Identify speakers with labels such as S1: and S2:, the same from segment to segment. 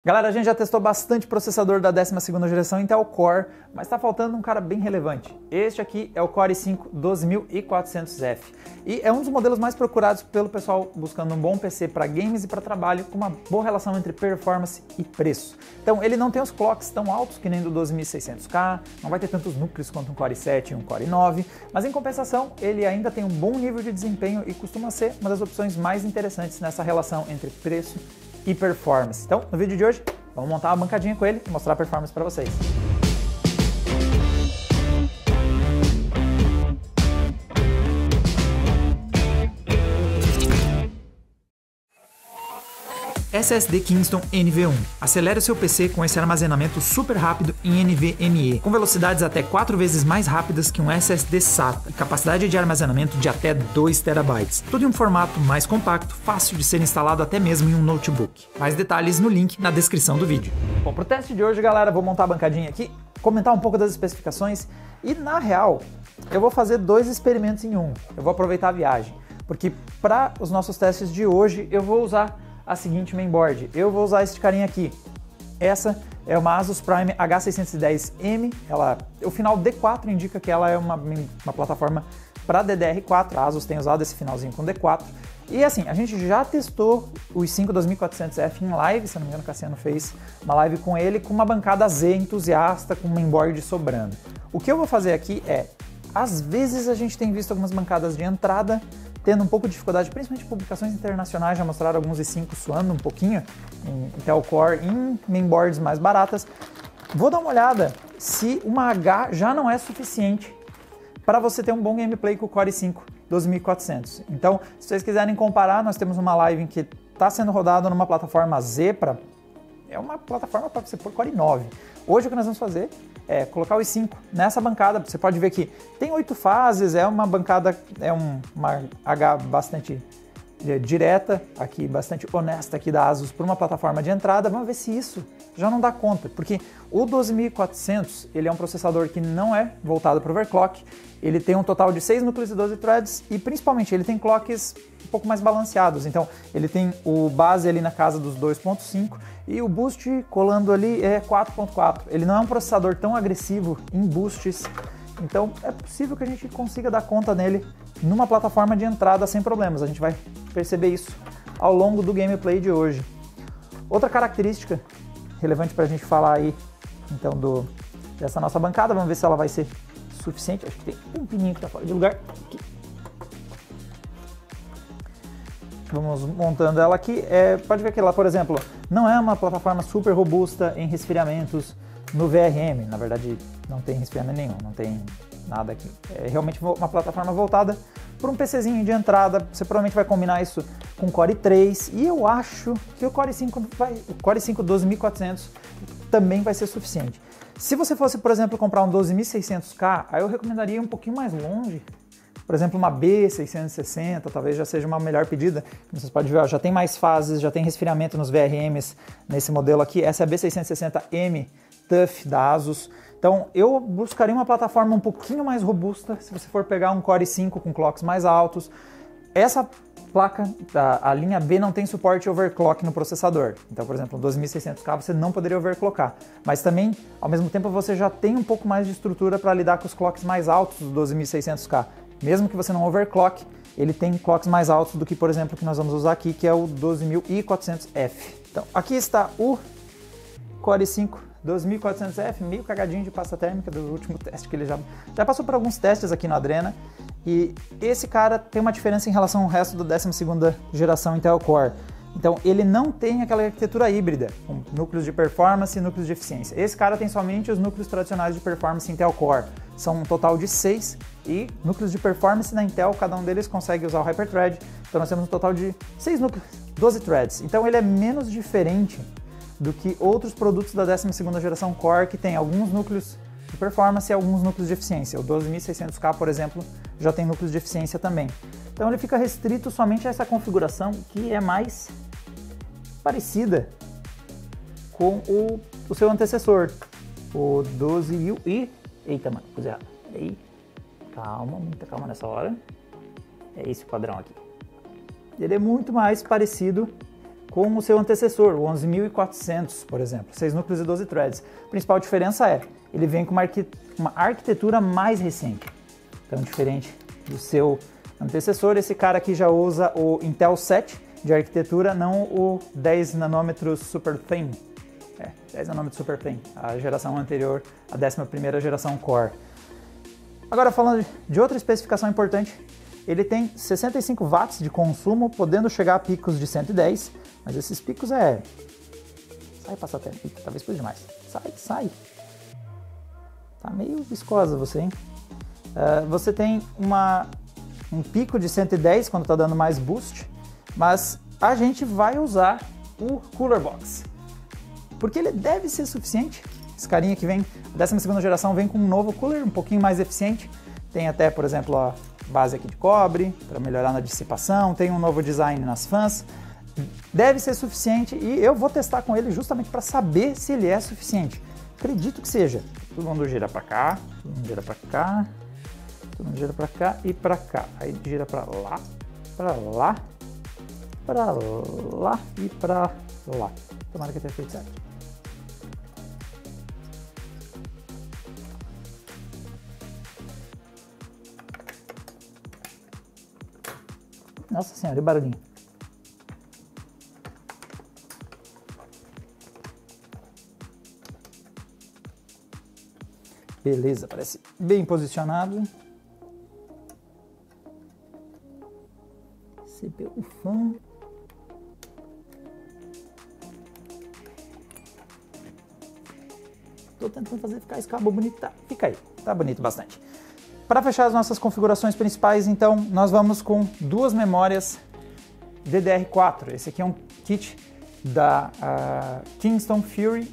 S1: Galera, a gente já testou bastante processador da 12ª geração Intel Core, mas está faltando um cara bem relevante. Este aqui é o Core i5 12400F e é um dos modelos mais procurados pelo pessoal buscando um bom PC para games e para trabalho com uma boa relação entre performance e preço. Então ele não tem os clocks tão altos que nem do 12600K, não vai ter tantos núcleos quanto um Core i7 e um Core i9, mas em compensação ele ainda tem um bom nível de desempenho e costuma ser uma das opções mais interessantes nessa relação entre preço e performance. Então, no vídeo de hoje, vamos montar uma bancadinha com ele e mostrar a performance para vocês. SSD Kingston NV1. Acelere o seu PC com esse armazenamento super rápido em NVMe, com velocidades até 4 vezes mais rápidas que um SSD SATA e capacidade de armazenamento de até 2 TB. Tudo em um formato mais compacto, fácil de ser instalado até mesmo em um notebook. Mais detalhes no link na descrição do vídeo. Bom, pro teste de hoje, galera, vou montar a bancadinha aqui, comentar um pouco das especificações e, na real, eu vou fazer dois experimentos em um. Eu vou aproveitar a viagem, porque para os nossos testes de hoje eu vou usar a seguinte mainboard. Eu vou usar este carinha aqui. Essa é uma Asus Prime H610M. O final D4 indica que ela é uma plataforma para DDR4. A Asus tem usado esse finalzinho com D4. E assim, a gente já testou o i5 2400F em live, se não me engano o Cassiano fez uma live com ele, com uma bancada Z entusiasta, com mainboard sobrando. O que eu vou fazer aqui é, às vezes a gente tem visto algumas bancadas de entrada tendo um pouco de dificuldade, principalmente publicações internacionais já mostraram alguns i5 suando um pouquinho em Intel Core, em mainboards mais baratas. Vou dar uma olhada se uma H já não é suficiente para você ter um bom gameplay com o Core i5 12400. Então, se vocês quiserem comparar, nós temos uma live que está sendo rodada numa plataforma Z, é uma plataforma para você pôr Core i9. Hoje o que nós vamos fazer é colocar o i5 nessa bancada. Você pode ver que tem 8 fases, é uma bancada, uma H bastante direta, aqui bastante honesta aqui da Asus para uma plataforma de entrada. Vamos ver se isso já não dá conta, porque o 12400 ele é um processador que não é voltado para overclock, ele tem um total de 6 núcleos e 12 threads e principalmente ele tem clocks um pouco mais balanceados, então ele tem o base ali na casa dos 2.5 e o boost colando ali é 4.4. Ele não é um processador tão agressivo em boosts, então é possível que a gente consiga dar conta nele numa plataforma de entrada sem problemas. A gente vai perceber isso ao longo do gameplay de hoje. Outra característica relevante para a gente falar aí então dessa nossa bancada, vamos ver se ela vai ser suficiente. Acho que tem um pininho que está fora de lugar. Aqui. Vamos montando ela aqui. Pode ver que ela, por exemplo, não é uma plataforma super robusta em resfriamentos no VRM. Na verdade, não tem resfriamento nenhum, não tem nada aqui. É realmente uma plataforma voltada para um PCzinho de entrada. Você provavelmente vai combinar isso com o Core i3 e eu acho que o Core i5 12400 também vai ser suficiente. Se você fosse, por exemplo, comprar um 12600K, aí eu recomendaria ir um pouquinho mais longe. Por exemplo, uma B660 talvez já seja uma melhor pedida. Vocês podem ver, ó, já tem mais fases, já tem resfriamento nos VRMs nesse modelo aqui. Essa é a B660M TUF da Asus. Então eu buscaria uma plataforma um pouquinho mais robusta se você for pegar um Core i5 com clocks mais altos. Essa placa, a linha B, não tem suporte overclock no processador. Então, por exemplo, no 2600K você não poderia overclockar. Mas também, ao mesmo tempo, você já tem um pouco mais de estrutura para lidar com os clocks mais altos do 2600K. Mesmo que você não overclock, ele tem clocks mais altos do que, por exemplo, o que nós vamos usar aqui, que é o 12400F. Então, aqui está o Core i5 12400F, meio cagadinho de pasta térmica do último teste, que ele já passou por alguns testes aqui no Adrena. E esse cara tem uma diferença em relação ao resto da 12ª geração Intel Core. Então, ele não tem aquela arquitetura híbrida, com núcleos de performance e núcleos de eficiência. Esse cara tem somente os núcleos tradicionais de performance Intel Core. São um total de 6 e núcleos de performance na Intel, cada um deles consegue usar o Hyper-Thread. Então, nós temos um total de 6 núcleos, 12 threads. Então, ele é menos diferente do que outros produtos da 12ª geração Core, que tem alguns núcleos de performance e alguns núcleos de eficiência. O 12600K, por exemplo, já tem núcleos de eficiência também. Então ele fica restrito somente a essa configuração que é mais parecida com o seu antecessor, o 12000 e... Eita, mano, pus errado. Peraí. Calma, muita calma nessa hora. É esse o padrão aqui. Ele é muito mais parecido com o seu antecessor, o 11.400, por exemplo, 6 núcleos e 12 threads. A principal diferença é, ele vem com uma arquitetura mais recente. Então, diferente do seu antecessor, esse cara aqui já usa o Intel 7 de arquitetura, não o 10 nanômetros Super Thin. 10 nanômetros Super Thin, a geração anterior, a 11ª geração Core. Agora, falando de outra especificação importante, ele tem 65 watts de consumo, podendo chegar a picos de 110, mas esses picos Sai, passatempo. Eita, talvez por demais. Sai. Tá meio viscosa você, hein? Você tem um pico de 110 quando tá dando mais boost, mas a gente vai usar o Cooler Box, porque ele deve ser suficiente. Esse carinha que vem, a 12ª geração, vem com um novo cooler um pouquinho mais eficiente. Tem até, por exemplo, a base aqui de cobre, para melhorar na dissipação, tem um novo design nas fãs. Deve ser suficiente e eu vou testar com ele justamente para saber se ele é suficiente. Acredito que seja. Todo mundo gira para cá, todo mundo gira para cá, todo mundo gira para cá e para cá. Aí gira para lá, para lá, para lá e para lá. Tomara que tenha feito certo. Nossa senhora, e barulhinho. Beleza, parece bem posicionado. CPU fan. Tô tentando fazer ficar esse cabo bonito. Tá, fica aí, tá bonito bastante. Para fechar as nossas configurações principais, então, nós vamos com duas memórias DDR4. Esse aqui é um kit da Kingston Fury.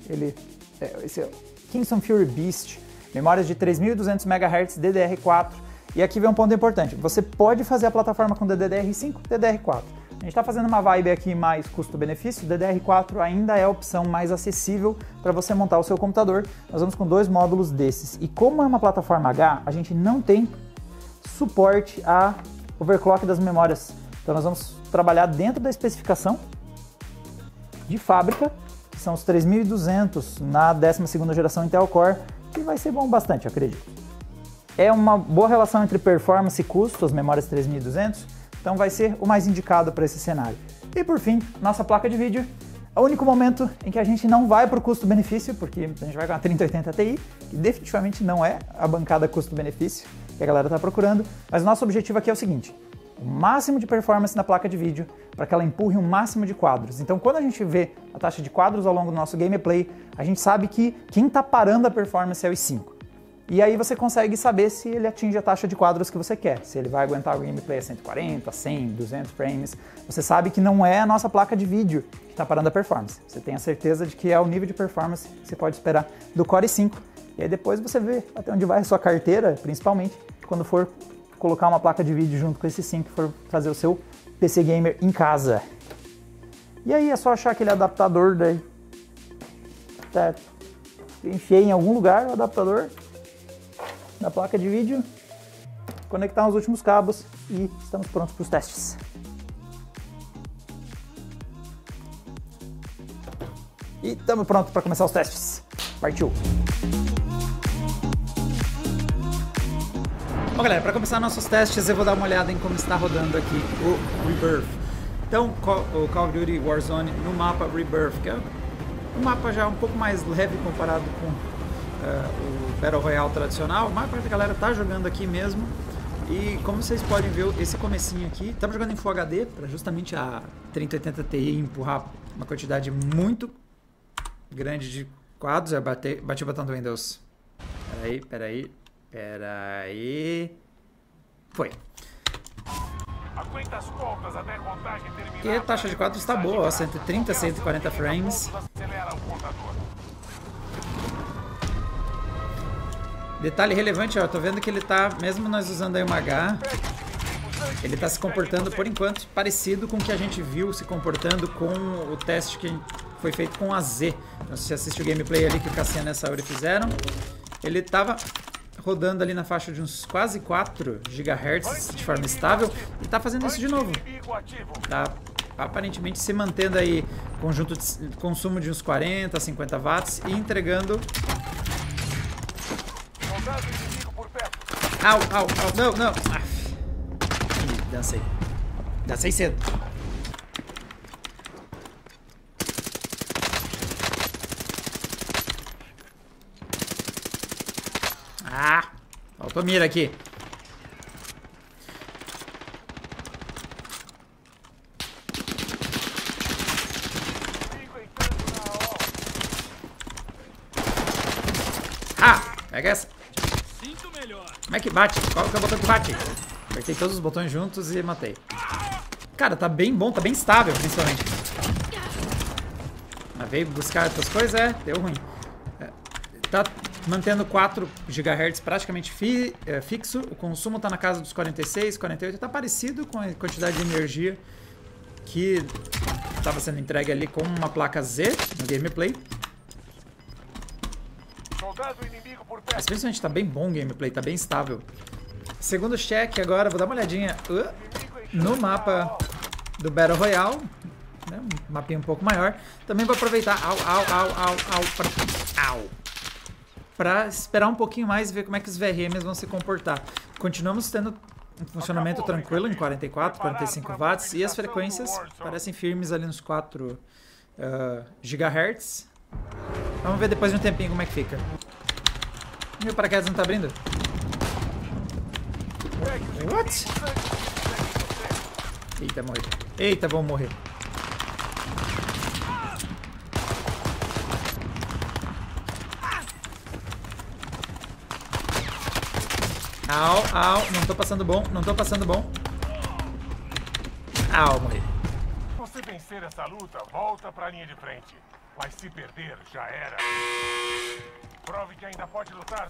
S1: Esse é o Kingston Fury Beast. Memórias de 3.200 MHz DDR4. E aqui vem um ponto importante. Você pode fazer a plataforma com DDR5, DDR4. A gente está fazendo uma vibe aqui mais custo-benefício. DDR4 ainda é a opção mais acessível para você montar o seu computador. Nós vamos com 2 módulos desses. E como é uma plataforma H, a gente não tem suporte a overclock das memórias. Então nós vamos trabalhar dentro da especificação de fábrica, que são os 3.200 na 12ª geração Intel Core, que vai ser bom bastante, eu acredito. É uma boa relação entre performance e custo, as memórias 3.200, então vai ser o mais indicado para esse cenário. E por fim, nossa placa de vídeo. É o único momento em que a gente não vai para o custo-benefício, porque a gente vai com a 3080 Ti, que definitivamente não é a bancada custo-benefício que a galera está procurando, mas o nosso objetivo aqui é o seguinte: o máximo de performance na placa de vídeo para que ela empurre o máximo de quadros. Então quando a gente vê a taxa de quadros ao longo do nosso gameplay, a gente sabe que quem está parando a performance é o i5. E aí você consegue saber se ele atinge a taxa de quadros que você quer, se ele vai aguentar o gameplay a 140, 100, 200 frames. Você sabe que não é a nossa placa de vídeo que está parando a performance. Você tem a certeza de que é o nível de performance que você pode esperar do Core i5. E aí depois você vê até onde vai a sua carteira, principalmente quando for colocar uma placa de vídeo junto com esse sim, que for fazer o seu PC Gamer em casa. E aí é só achar aquele adaptador daí. Enfiei em algum lugar o adaptador da placa de vídeo, conectar os últimos cabos e estamos prontos para os testes. E estamos prontos para começar os testes. Partiu! Bom, galera, para começar nossos testes, eu vou dar uma olhada em como está rodando aqui o Rebirth. Então, o Call of Duty Warzone no mapa Rebirth, que é um mapa já um pouco mais leve comparado com o Battle Royale tradicional. A maior parte da galera tá jogando aqui mesmo. E como vocês podem ver, esse comecinho aqui, estamos jogando em Full HD, para justamente a 3080 Ti empurrar uma quantidade muito grande de quadros. Eu bati o botão do Windows. Peraí. Foi. E a taxa de quadros está boa, ó, 130, 140 frames. Detalhe relevante, ó, tô vendo que ele tá, mesmo nós usando aí uma H, ele tá se comportando, por enquanto, parecido com o que a gente viu se comportando com o teste que foi feito com a Z. Então, se você assistiu o gameplay ali que o Cassiano e a Saori fizeram, ele tava rodando ali na faixa de uns quase 4 GHz de forma estável e tá fazendo isso de novo. Tá aparentemente se mantendo aí conjunto de consumo de uns 40, 50 watts e entregando... Au, au, au, não, não. Ih, dancei. Dancei cedo. Ah, faltou mira aqui. Ah, pega essa. Como é que bate? Qual que é o botão que bate? Apertei todos os botões juntos e matei. Cara, tá bem bom, tá bem estável, principalmente. Mas veio buscar outras coisas, deu ruim. Tá mantendo 4 GHz praticamente fixo. O consumo tá na casa dos 46, 48. Tá parecido com a quantidade de energia que estava sendo entregue ali com uma placa Z no gameplay. Mas principalmente tá bem bom o gameplay, tá bem estável. Segundo check agora, vou dar uma olhadinha no mapa do Battle Royale, né? Um mapinha um pouco maior. Também vou aproveitar pra esperar um pouquinho mais e ver como é que os VRMs vão se comportar. Continuamos tendo um funcionamento tranquilo em 44, 45 watts e as frequências parecem firmes ali nos 4 GHz. Vamos ver depois de um tempinho como é que fica. Meu paraquedas não tá abrindo? What? Eita, morri. Eita, vamos morrer. Au, au, não tô passando bom, não tô passando bom. Au, morri.
S2: Se você vencer essa luta, volta pra linha de frente. Mas se perder, já era. Prove que ainda pode lutar.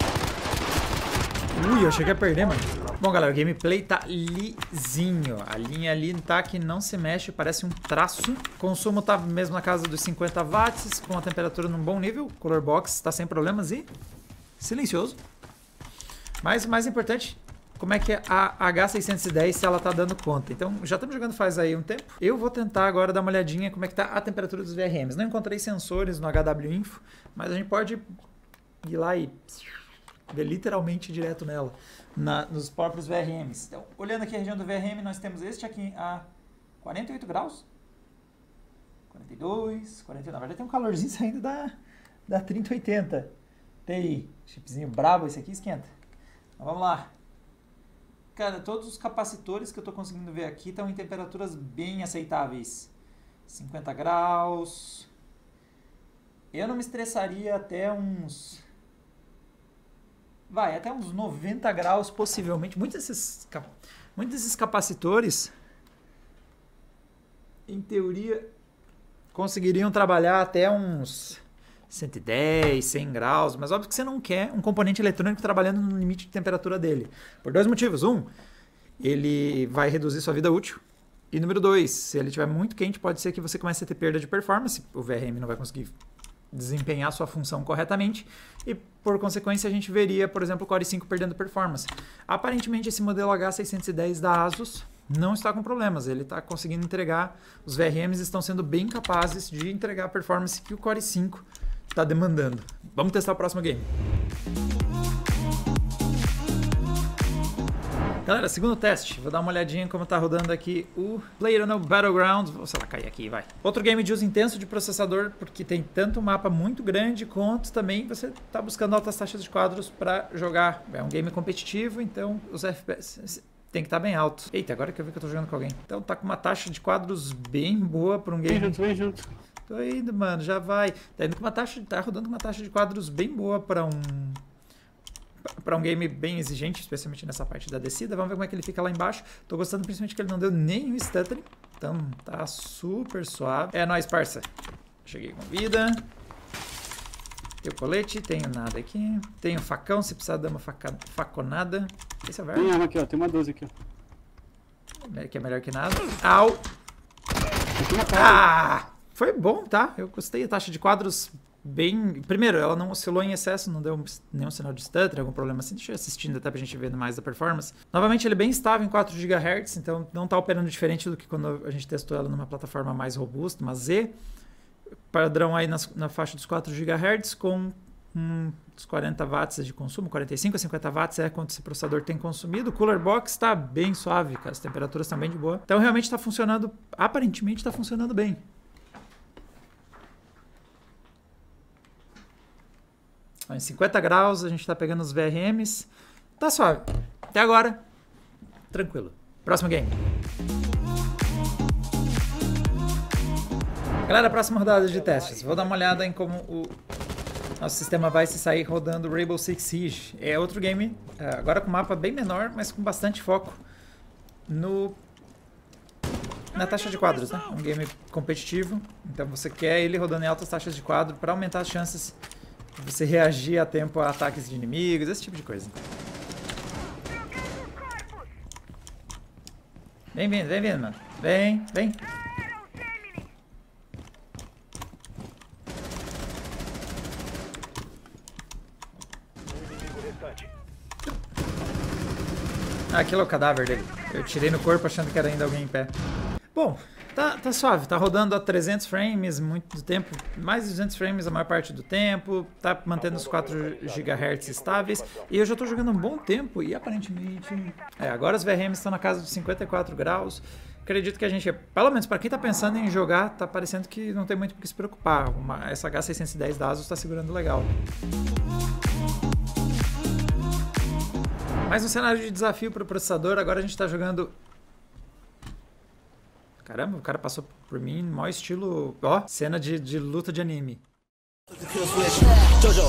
S1: Ui, eu cheguei a perder, mano. Bom, galera, o gameplay tá lisinho. A linha ali tá que não se mexe, parece um traço. O consumo tá mesmo na casa dos 50 watts, com a temperatura num bom nível. O color box tá sem problemas e silencioso. Mas o mais importante, como é que a H610 se ela tá dando conta. Então, já estamos jogando faz aí um tempo. Eu vou tentar agora dar uma olhadinha como é que tá a temperatura dos VRMs. Não encontrei sensores no HW Info, mas a gente pode ir lá e ver literalmente direto nela, nos próprios VRMs. Então, olhando aqui a região do VRM, nós temos este aqui a 48 graus. 42, 49. Na verdade tem um calorzinho saindo da 3080. Tem chipzinho brabo, esse aqui esquenta. Então, vamos lá. Cara, todos os capacitores que eu tô conseguindo ver aqui estão em temperaturas bem aceitáveis. 50 graus. Eu não me estressaria até uns... Vai, até uns 90 graus, possivelmente. Muitos desses capacitores, em teoria, conseguiriam trabalhar até uns 110, 100 graus. Mas óbvio que você não quer um componente eletrônico trabalhando no limite de temperatura dele. Por dois motivos. Um, ele vai reduzir sua vida útil. E número dois, se ele estiver muito quente, pode ser que você comece a ter perda de performance. O VRM não vai conseguir desempenhar sua função corretamente e, por consequência, a gente veria, por exemplo, o Core i5 perdendo performance. Aparentemente, esse modelo H610 da Asus não está com problemas. Ele está conseguindo entregar, os VRMs estão sendo bem capazes de entregar a performance que o Core i5 está demandando. Vamos testar o próximo game. Galera, segundo teste, vou dar uma olhadinha em como tá rodando aqui o PlayerUnknown's Battlegrounds. Vou, sei lá, cair aqui, vai. Outro game de uso intenso de processador, porque tem tanto um mapa muito grande, quanto também você tá buscando altas taxas de quadros para jogar. É um game competitivo, então os FPS tem que estar bem alto. Eita, agora que eu vi que eu tô jogando com alguém. Então tá com uma taxa de quadros bem boa para um game.
S3: Vem junto.
S1: Tô indo, mano, já vai. Tá indo com uma taxa, tá rodando com uma taxa de quadros bem boa para um game bem exigente, especialmente nessa parte da descida. Vamos ver como é que ele fica lá embaixo. Tô gostando principalmente que ele não deu nenhum stuttering. Então tá super suave. É nóis, parça. Cheguei com vida. Tenho colete, tenho nada aqui. Tenho facão, se precisar dar uma faconada. Esse é o verbo.
S3: Tem arma aqui, ó. Tem uma 12 aqui, ó.
S1: Que é melhor que nada. Au! Ah! Foi bom, tá? Eu gostei. A taxa de quadros bem... Primeiro, ela não oscilou em excesso, não deu nenhum sinal de stutter, algum problema assim. Deixa eu ir assistindo até pra gente ver mais da performance. Novamente, ele é bem estável em 4 GHz, então não tá operando diferente do que quando a gente testou ela numa plataforma mais robusta, uma Z. Padrão aí na faixa dos 4 GHz com uns 40 watts de consumo, 45 a 50 watts é quanto esse processador tem consumido. O Cooler Box está bem suave, cara, as temperaturas estão bem de boa. Então realmente está funcionando, aparentemente está funcionando bem. Em 50 graus a gente está pegando os VRMs, tá suave. Até agora, tranquilo. Próximo game. Galera, próxima rodada de testes. Vou dar uma olhada em como o nosso sistema vai se sair rodando Rainbow Six Siege. É outro game, agora com mapa bem menor, mas com bastante foco na taxa de quadros, né? É um game competitivo, então você quer ele rodando em altas taxas de quadro para aumentar as chances de você reagir a tempo a ataques de inimigos, esse tipo de coisa. Vem vindo, mano. Vem. Ah, aquele é o cadáver dele. Eu tirei no corpo achando que era ainda alguém em pé. Bom, tá suave. Tá rodando a 300 frames muito do tempo. Mais de 200 frames a maior parte do tempo. Tá mantendo os 4 GHz estáveis. E eu já tô jogando um bom tempo e aparentemente... agora os VRMs estão na casa de 54 graus. Acredito que a gente, pelo menos para quem tá pensando em jogar, tá parecendo que não tem muito por que se preocupar. Essa H610 da ASUS tá segurando legal. Mais um cenário de desafio para o processador. Agora a gente está jogando... Caramba, o cara passou por mim, maior estilo... Ó, cena de luta de anime.
S4: Jojo,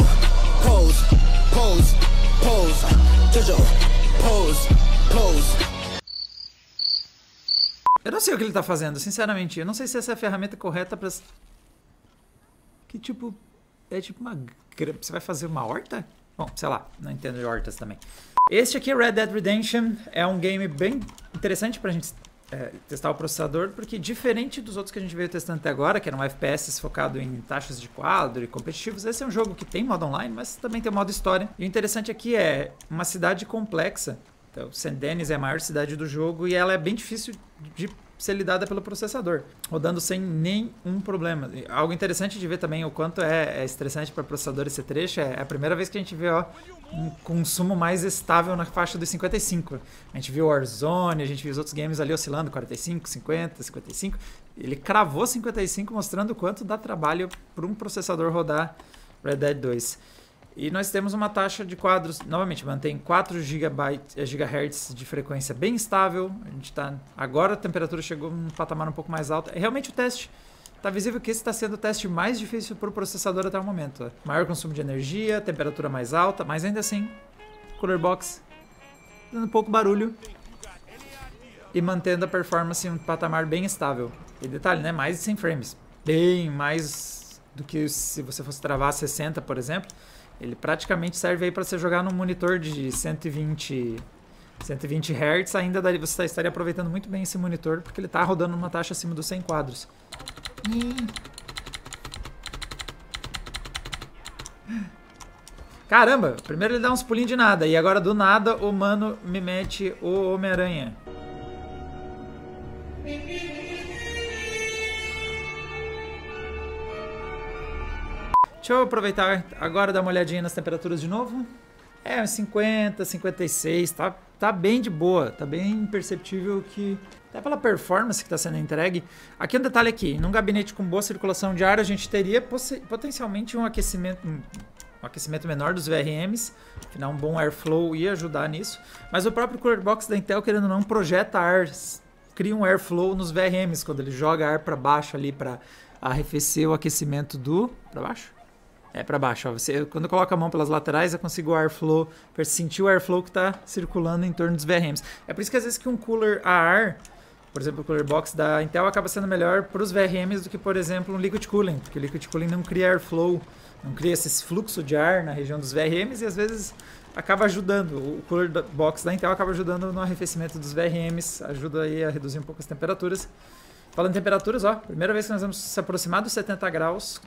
S4: pose, pose, pose. Jojo, pose, pose.
S1: Eu não sei o que ele tá fazendo, sinceramente. Eu não sei se essa é a ferramenta correta para... Que tipo... É tipo uma... Você vai fazer uma horta? Bom, sei lá, não entendo de hortas também. Este aqui, Red Dead Redemption, é um game bem interessante pra gente testar o processador, porque diferente dos outros que a gente veio testando até agora, que eram FPS focado em taxas de quadro e competitivos, esse é um jogo que tem modo online, mas também tem modo história. E o interessante aqui é uma cidade complexa. Então, St. Denis é a maior cidade do jogo e ela é bem difícil de ser lidada pelo processador, rodando sem nenhum problema. Algo interessante de ver também o quanto é estressante para o processador esse trecho, é a primeira vez que a gente vê um consumo mais estável na faixa dos 55. A gente viu Warzone, a gente viu os outros games ali oscilando 45, 50, 55. Ele cravou 55, mostrando o quanto dá trabalho para um processador rodar Red Dead 2. E nós temos uma taxa de quadros, novamente, mantém 4 GHz de frequência bem estável. A gente tá, agora a temperatura chegou num patamar um pouco mais alto. É realmente o teste. Está visível que esse está sendo o teste mais difícil para o processador até o momento. Maior consumo de energia, temperatura mais alta, mas ainda assim, Cooler Box dando pouco barulho e mantendo a performance em um patamar bem estável. E detalhe, né? Mais de 100 frames. Bem mais do que se você fosse travar 60, por exemplo. Ele praticamente serve aí para você jogar num monitor de 120 Hz, ainda daí você estaria aproveitando muito bem esse monitor, porque ele está rodando numa taxa acima dos 100 quadros. Caramba, primeiro ele dá uns pulinhos de nada, e agora do nada o mano me mete o Homem-Aranha. Deixa eu aproveitar agora e dar uma olhadinha nas temperaturas de novo. É, 50, 56, tá bem de boa, tá bem perceptível que, até pela performance que está sendo entregue. Aqui um detalhe aqui, num gabinete com boa circulação de ar, a gente teria potencialmente um aquecimento menor dos VRMs, afinal um bom airflow ia ajudar nisso, mas o próprio Cooler Box da Intel, querendo ou não, projeta ar, cria um airflow nos VRMs, quando ele joga ar para baixo ali para arrefecer o aquecimento do... para baixo? É para baixo, ó. Você, quando coloca a mão pelas laterais, eu consigo o airflow, sentir o airflow que está circulando em torno dos VRMs. É por isso que às vezes que um cooler a ar, por exemplo, o Cooler Box da Intel acaba sendo melhor para os VRMs do que, por exemplo, um Liquid Cooling, porque o Liquid Cooling não cria airflow, não cria esse fluxo de ar na região dos VRMs e às vezes acaba ajudando. O Cooler Box da Intel acaba ajudando no arrefecimento dos VRMs, ajuda aí a reduzir um pouco as temperaturas. Falando em temperaturas, ó, primeira vez que nós vamos se aproximar dos 70 graus.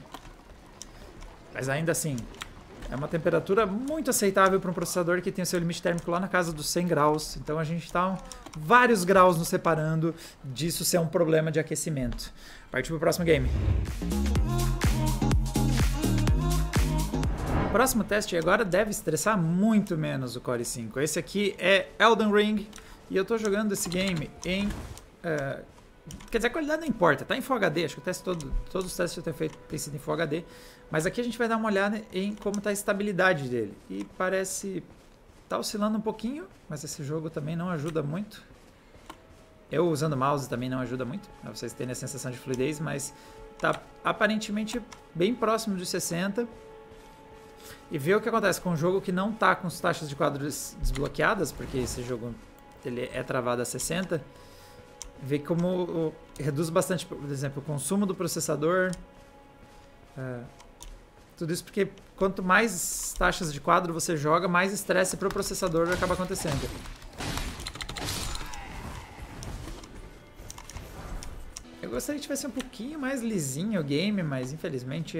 S1: Mas ainda assim, é uma temperatura muito aceitável para um processador que tem o seu limite térmico lá na casa dos 100 graus. Então a gente está vários graus nos separando disso ser um problema de aquecimento. Partiu para o próximo game. O próximo teste agora deve estressar muito menos o Core i5. Esse aqui é Elden Ring e eu estou jogando esse game em... quer dizer, a qualidade não importa, tá em Full HD, acho que o teste todos os testes que eu tenho feito têm sido em Full HD, mas aqui a gente vai dar uma olhada em como está a estabilidade dele. E parece tá oscilando um pouquinho, mas esse jogo também não ajuda muito. Eu usando o mouse também não ajuda muito, pra vocês terem a sensação de fluidez, mas tá aparentemente bem próximo de 60. E ver o que acontece com um jogo que não tá com as taxas de quadros desbloqueadas, porque esse jogo ele é travado a 60. Ver como reduz bastante, por exemplo, o consumo do processador. Tudo isso porque quanto mais taxas de quadro você joga, mais estresse para o processador acaba acontecendo. Eu gostaria que tivesse um pouquinho mais lisinho o game, mas infelizmente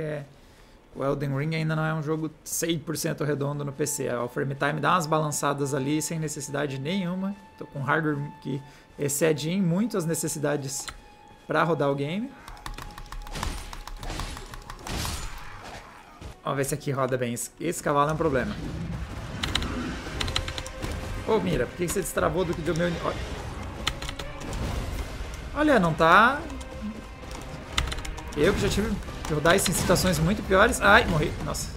S1: o Elden Ring ainda não é um jogo 100% redondo no PC. O frame time dá umas balançadas ali sem necessidade nenhuma. Tô com hardware que excede em muito as necessidades para rodar o game. Vamos ver se aqui roda bem. Esse cavalo é um problema. Ô, Mira, por que você destravou do que deu meu... Olha, não tá... Eu que já tive que rodar isso em situações muito piores. Ai, morri. Nossa.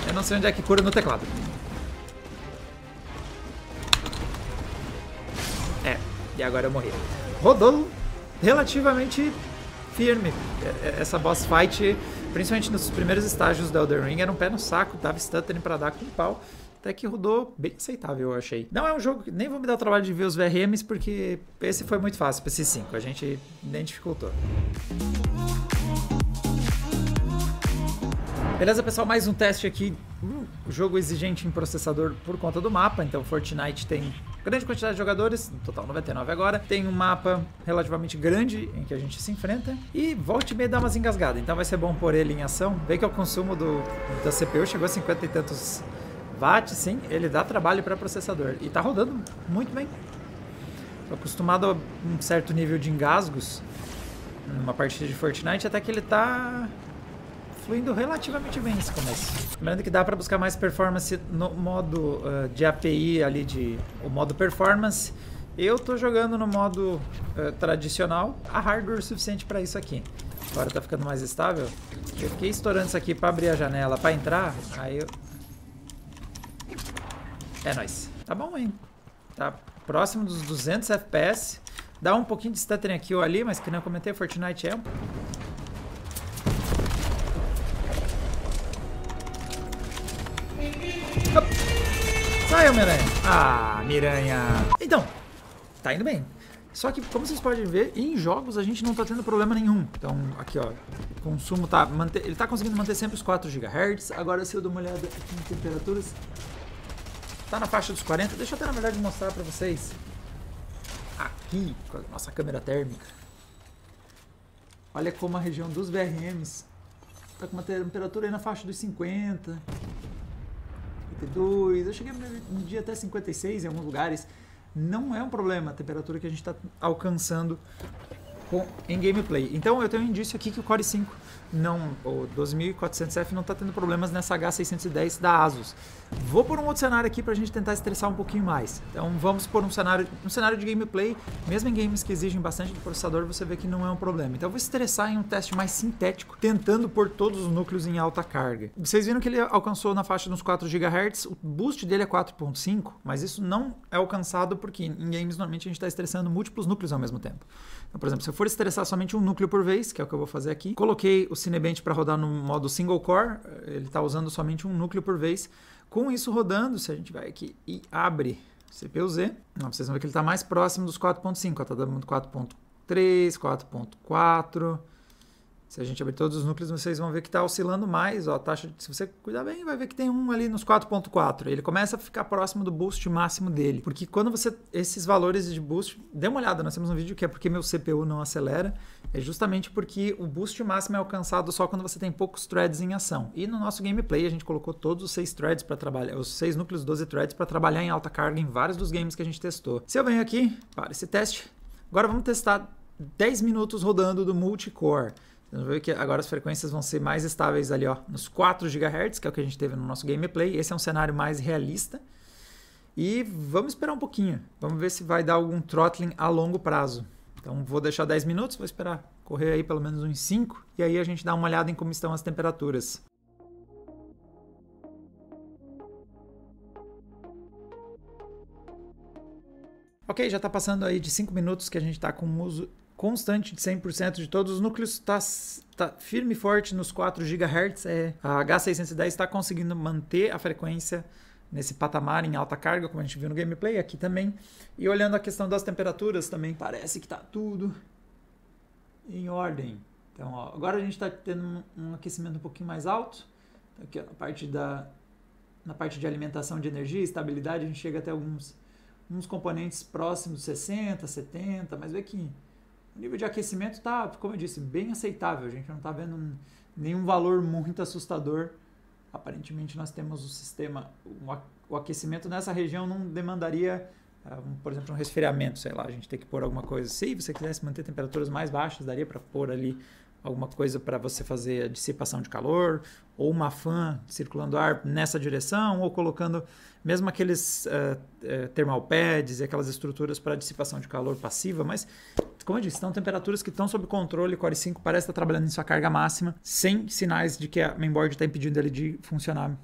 S1: Eu não sei onde é que cura no teclado. E agora eu morri. Rodou relativamente firme. Essa boss fight, principalmente nos primeiros estágios do Elden Ring, era um pé no saco, dava stuttering pra dar com pau. Até que rodou bem aceitável, eu achei. Não é um jogo que nem vou me dar o trabalho de ver os VRMs, porque esse foi muito fácil, esse 5. A gente nem dificultou. Beleza, pessoal? Mais um teste aqui. Jogo exigente em processador por conta do mapa. Então, Fortnite tem grande quantidade de jogadores, no total 99 agora. Tem um mapa relativamente grande em que a gente se enfrenta. E volta e meia dá umas engasgadas. Então vai ser bom pôr ele em ação. Vê que o consumo da CPU chegou a 50 e tantos watts, sim. Ele dá trabalho para processador. E tá rodando muito bem. Tô acostumado a um certo nível de engasgos numa partida de Fortnite, até que ele tá fluindo relativamente bem esse começo. Lembrando que dá para buscar mais performance no modo de API ali, o modo performance. Eu tô jogando no modo tradicional, a hardware suficiente para isso aqui. Agora tá ficando mais estável. Eu fiquei estourando isso aqui para abrir a janela, para entrar, aí eu... É nóis. Tá bom, hein? Tá próximo dos 200 FPS. Dá um pouquinho de stuttering aqui ou ali, mas que nem eu comentei, Fortnite é um... Sai, Miranha! Ah, Miranha! Então, tá indo bem. Só que, como vocês podem ver, em jogos a gente não tá tendo problema nenhum. Então, aqui ó, o consumo tá... Ele tá conseguindo manter sempre os 4 GHz. Agora, se eu dou uma olhada aqui em temperaturas, tá na faixa dos 40. Deixa eu até, na verdade, mostrar pra vocês. Aqui, com a nossa câmera térmica. Olha como a região dos VRMs tá com uma temperatura aí na faixa dos 50... 52, eu cheguei no dia até 56 em alguns lugares. Não é um problema a temperatura que a gente está alcançando em gameplay. Então eu tenho um indício aqui que o Core i5 o 12400F não está tendo problemas nessa H610 da Asus. Vou por um outro cenário aqui para a gente tentar estressar um pouquinho mais. Então vamos por um cenário de gameplay. Mesmo em games que exigem bastante de processador, você vê que não é um problema. Então eu vou estressar em um teste mais sintético, tentando pôr todos os núcleos em alta carga. Vocês viram que ele alcançou na faixa dos 4 GHz, o boost dele é 4.5, mas isso não é alcançado porque em games normalmente a gente está estressando múltiplos núcleos ao mesmo tempo. Então, por exemplo, se eu for estressar somente um núcleo por vez, que é o que eu vou fazer aqui, coloquei o Cinebench para rodar no modo single core, ele está usando somente um núcleo por vez. Com isso rodando, se a gente vai aqui e abre CPU-Z, vocês vão ver que ele está mais próximo dos 4.5, está dando 4.3, 4.4, Se a gente abrir todos os núcleos, vocês vão ver que está oscilando mais. Ó, a taxa, se você cuidar bem, vai ver que tem um ali nos 4.4. Ele começa a ficar próximo do boost máximo dele. Porque quando você... Esses valores de boost... Dê uma olhada, nós temos um vídeo que é porque meu CPU não acelera. É justamente porque o boost máximo é alcançado só quando você tem poucos threads em ação. E no nosso gameplay a gente colocou todos os 6 threads para trabalhar... Os 6 núcleos, 12 threads para trabalhar em alta carga em vários dos games que a gente testou. Se eu venho aqui para esse teste... Agora vamos testar 10 minutos rodando do multicore. Vamos ver que agora as frequências vão ser mais estáveis ali, ó, nos 4 GHz, que é o que a gente teve no nosso gameplay. Esse é um cenário mais realista. E vamos esperar um pouquinho. Vamos ver se vai dar algum throttling a longo prazo. Então vou deixar 10 minutos, vou esperar correr aí pelo menos uns 5. E aí a gente dá uma olhada em como estão as temperaturas. Ok, já está passando aí de 5 minutos que a gente está com o uso constante de 100% de todos os núcleos, está firme e forte nos 4 GHz. A H610 está conseguindo manter a frequência nesse patamar em alta carga, como a gente viu no gameplay, aqui também. E olhando a questão das temperaturas também, parece que está tudo em ordem. Então, ó, agora a gente está tendo um aquecimento um pouquinho mais alto. Aqui, ó, na parte de alimentação de energia, estabilidade, a gente chega até uns componentes próximos de 60, 70, mas vê que o nível de aquecimento está, como eu disse, bem aceitável. A gente não está vendo nenhum valor muito assustador. Aparentemente nós temos o sistema, o aquecimento nessa região não demandaria, por exemplo, um resfriamento, sei lá, a gente tem que pôr alguma coisa. Se você quisesse manter temperaturas mais baixas, daria para pôr ali alguma coisa para você fazer a dissipação de calor, ou uma fan circulando ar nessa direção, ou colocando mesmo aqueles thermal pads e aquelas estruturas para dissipação de calor passiva, mas, como eu disse, são temperaturas que estão sob controle. O Core 5 parece estar trabalhando em sua carga máxima, sem sinais de que a mainboard está impedindo ele de funcionar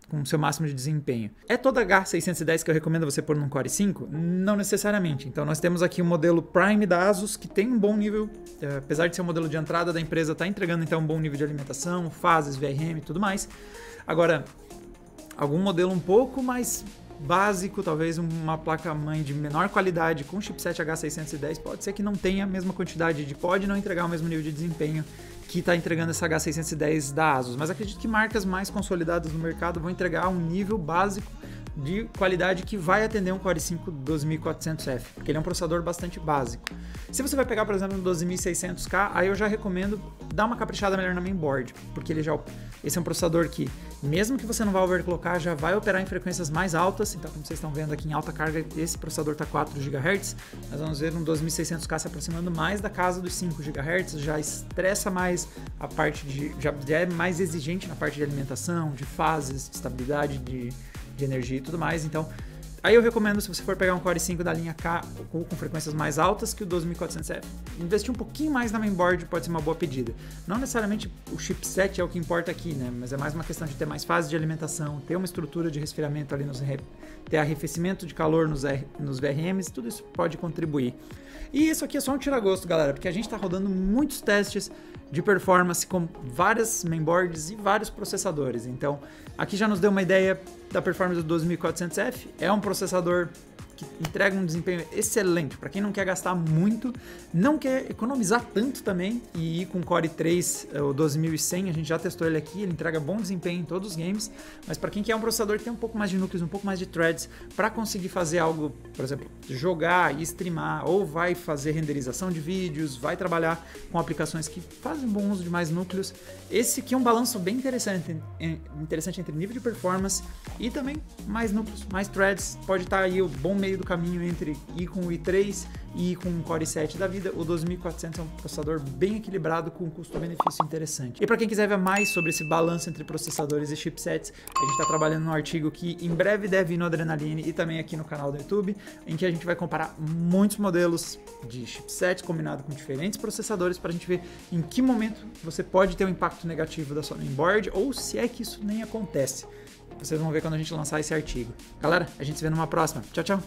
S1: com o seu máximo de desempenho. É toda H610 que eu recomendo você pôr num Core 5? Não necessariamente. Então nós temos aqui o modelo Prime da Asus, que tem um bom nível, apesar de ser um modelo de entrada da empresa, está entregando então um bom nível de alimentação, fases, VRM e tudo mais. Agora, algum modelo um pouco mais básico, talvez uma placa-mãe de menor qualidade com chipset H610, pode ser que não tenha a mesma quantidade pode não entregar o mesmo nível de desempenho que está entregando essa H610 da Asus, mas acredito que marcas mais consolidadas no mercado vão entregar um nível básico de qualidade que vai atender um Core 5 12400F, porque ele é um processador bastante básico. Se você vai pegar, por exemplo, um 12600K, aí eu já recomendo dar uma caprichada melhor na mainboard, porque esse é um processador que, mesmo que você não vá overclockar, já vai operar em frequências mais altas. Então, como vocês estão vendo aqui em alta carga, esse processador está 4 GHz, nós vamos ver um 2600K se aproximando mais da casa dos 5 GHz, já estressa mais a parte já é mais exigente na parte de alimentação, de fases, de estabilidade, de energia e tudo mais. Então, aí eu recomendo, se você for pegar um Core 5 da linha K com frequências mais altas que o 12400F, investir um pouquinho mais na mainboard pode ser uma boa pedida. Não necessariamente o chipset é o que importa aqui, né? Mas é mais uma questão de ter mais fases de alimentação, ter uma estrutura de resfriamento ali, ter arrefecimento de calor nos VRMs, tudo isso pode contribuir. E isso aqui é só um tira-gosto, galera, porque a gente está rodando muitos testes de performance com várias mainboards e vários processadores. Então, aqui já nos deu uma ideia da performance do 2400F. É um processador que entrega um desempenho excelente. Para quem não quer gastar muito, não quer economizar tanto também e ir com o Core 3, o 12100, a gente já testou ele aqui, ele entrega bom desempenho em todos os games, mas para quem quer um processador que tem um pouco mais de núcleos, um pouco mais de threads, para conseguir fazer algo, por exemplo, jogar e streamar, ou vai fazer renderização de vídeos, vai trabalhar com aplicações que fazem bom uso de mais núcleos, esse aqui é um balanço bem interessante entre nível de performance e também mais núcleos, mais threads. Pode estar aí o bom meio do caminho entre ir com o i3 e ir com o Core 7 da vida. O 2400 é um processador bem equilibrado com um custo-benefício interessante. E para quem quiser ver mais sobre esse balanço entre processadores e chipsets, a gente está trabalhando num artigo que em breve deve ir no Adrenaline e também aqui no canal do YouTube, em que a gente vai comparar muitos modelos de chipsets combinado com diferentes processadores para a gente ver em que momento você pode ter um impacto negativo da sua mainboard ou se é que isso nem acontece. Vocês vão ver quando a gente lançar esse artigo. Galera, a gente se vê numa próxima. Tchau, tchau!